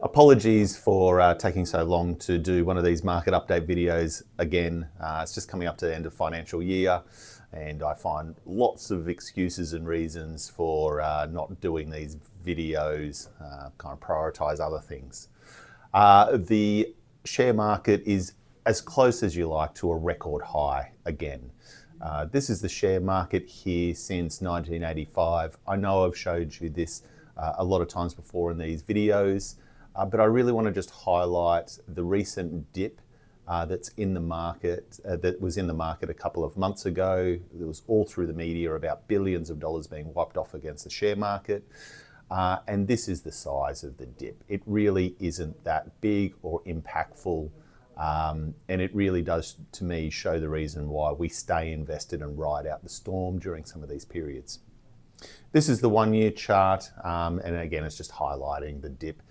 Apologies for taking so long to do one of these market update videos again. It's just coming up to the end of financial year, and I find lots of excuses and reasons for not doing these videos, kind of prioritize other things. The share market is as close as you like to a record high again. This is the share market here since 1985. I know I've showed you this a lot of times before in these videos, but I really want to just highlight the recent dip that's in the market, that was in the market a couple of months ago. It was all through the media about billions of dollars being wiped off against the share market. And this is the size of the dip. It really isn't that big or impactful. And it really does, to me, show the reason why we stay invested and ride out the storm during some of these periods. This is the 1 year chart, and again, it's just highlighting the dip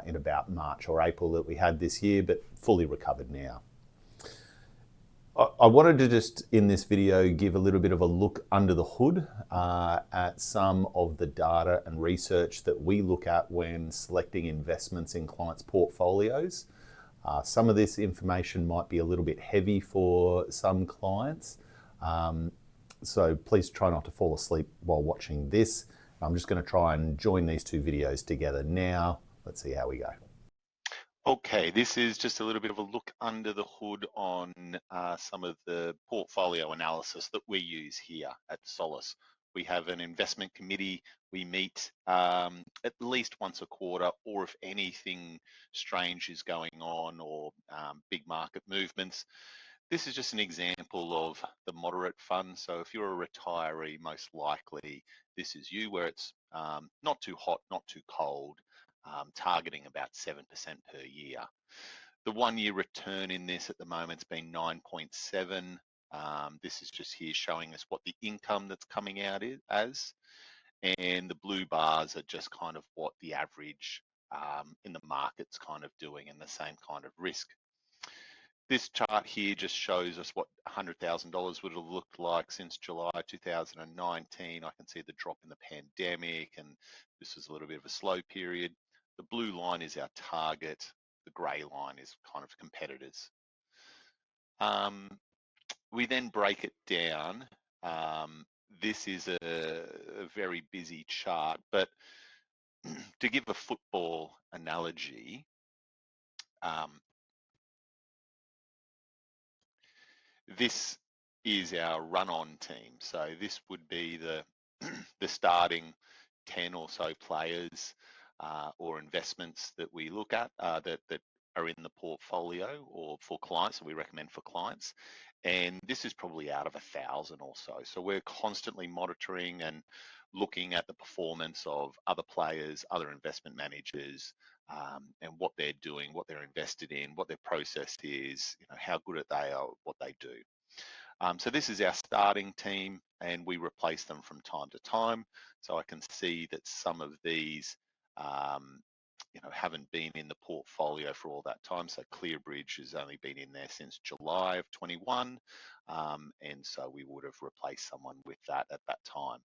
in about March or April that we had this year, but fully recovered now. I wanted to just, in this video, give a little bit of a look under the hood at some of the data and research that we look at when selecting investments in clients' portfolios. Some of this information might be a little bit heavy for some clients, so please try not to fall asleep while watching this. I'm just going to try and join these two videos together now. Let's see how we go. Okay, this is just a little bit of a look under the hood on some of the portfolio analysis that we use here at Solace. We have an investment committee. We meet at least once a quarter, or if anything strange is going on or big market movements. This is just an example of the moderate fund. So if you're a retiree, most likely this is you, where it's not too hot, not too cold, targeting about 7% per year. The 1 year return in this at the moment's been 9.7. This is just here showing us what the income that's coming out is as, and the blue bars are just kind of what the average in the market's kind of doing, and the same kind of risk. This chart here just shows us what $100,000 would have looked like since July 2019. I can see the drop in the pandemic, and this is a little bit of a slow period. The blue line is our target. The grey line is kind of competitors. We then break it down. This is a very busy chart, but to give a football analogy, this is our run-on team. So this would be the the starting 10 or so players or investments that we look at that are in the portfolio or for clients, that we recommend for clients. And this is probably out of 1,000 or so. So we're constantly monitoring and looking at the performance of other players, other investment managers, and what they're doing, what they're invested in, what their process is, how good at they are, what they do. So this is our starting team, and we replace them from time to time. So I can see that some of these, haven't been in the portfolio for all that time. So Clearbridge has only been in there since July of 21, and so we would have replaced someone with that at that time.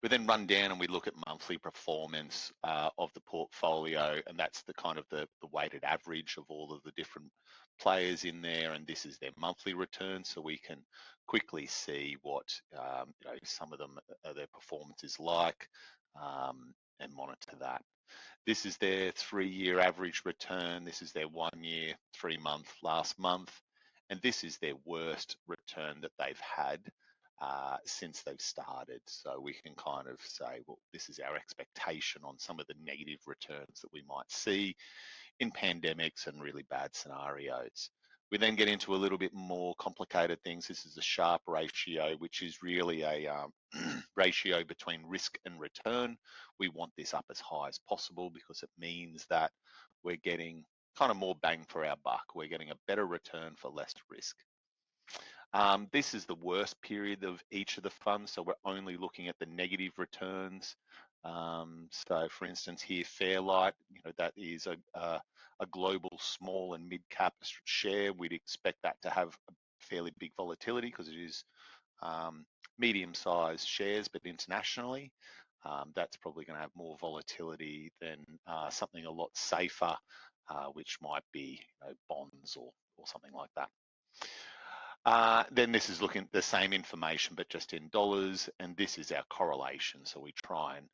We then run down and we look at monthly performance of the portfolio, and that's the kind of the weighted average of all of the different players in there, and this is their monthly return, so we can quickly see what some of them their performance is like, and monitor that. This is their 3 year average return. This is their 1 year, 3 month, last month, and this is their worst return that they've had since they've started. So we can kind of say, well, this is our expectation on some of the negative returns that we might see in pandemics and really bad scenarios. We then get into a little bit more complicated things. This is a Sharpe ratio, which is really a ratio between risk and return. We want this up as high as possible because it means that we're getting kind of more bang for our buck. We're getting a better return for less risk. This is the worst period of each of the funds, so we're only looking at the negative returns. So for instance here, Fairlight, that is a global small and mid-cap share. We'd expect that to have a fairly big volatility because it is medium-sized shares, but internationally. that's probably going to have more volatility than something a lot safer, which might be bonds or something like that. Then this is looking at the same information, but just in dollars, and this is our correlation. So we try and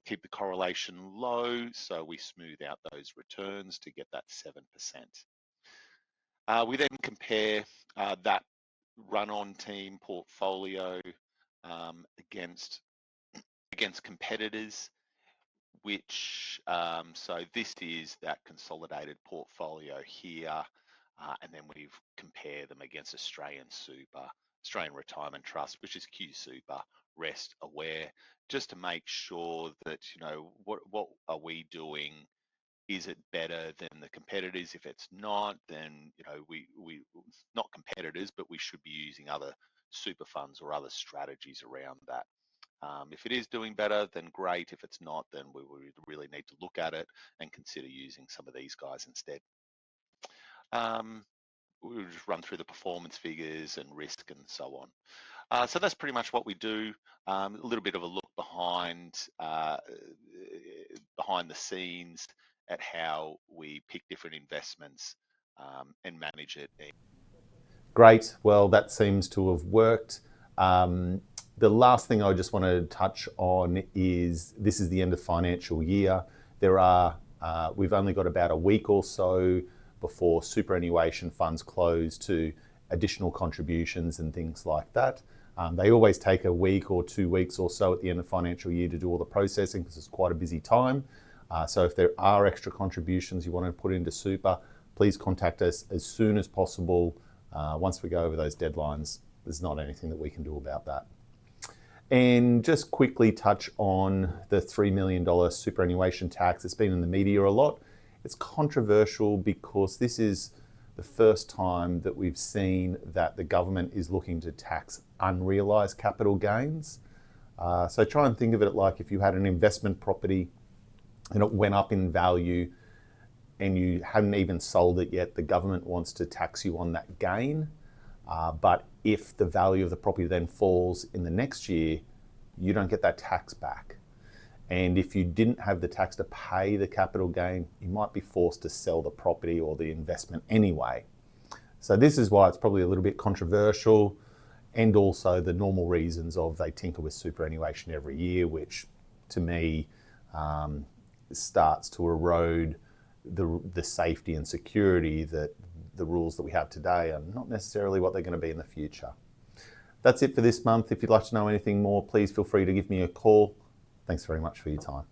keep the correlation low, so we smooth out those returns to get that 7%. We then compare that run-on team portfolio against competitors, which, so this is that consolidated portfolio here, and then we've compared them against Australian Super, Australian Retirement Trust, which is Q Super, Rest, Aware, just to make sure that, what are we doing? Is it better than the competitors? If it's not, then, we not competitors, but we should be using other super funds or other strategies around that. If it is doing better, then great. If it's not, then we really need to look at it and consider using some of these guys instead. We'll just run through the performance figures and risk and so on. So that's pretty much what we do. A little bit of a look behind the scenes at how we pick different investments and manage it. Great. Well, that seems to have worked. The last thing I just want to touch on is this is the end of financial year. We've only got about a week or so before superannuation funds close to additional contributions and things like that. They always take a week or 2 weeks or so at the end of financial year to do all the processing because it's quite a busy time. So if there are extra contributions you want to put into super, please contact us as soon as possible. Once we go over those deadlines, there's not anything that we can do about that. And just quickly touch on the $3 million superannuation tax. It's been in the media a lot. It's controversial because this is the first time that we've seen that the government is looking to tax unrealised capital gains. So try and think of it like if you had an investment property and it went up in value and you hadn't even sold it yet, the government wants to tax you on that gain. But if the value of the property then falls in the next year, you don't get that tax back. And if you didn't have the tax to pay the capital gain, you might be forced to sell the property or the investment anyway. So this is why it's probably a little bit controversial, and also the normal reasons of they tinker with superannuation every year, which to me starts to erode the safety and security that the rules that we have today are not necessarily what they're going to be in the future. That's it for this month. If you'd like to know anything more, please feel free to give me a call. Thanks very much for your time.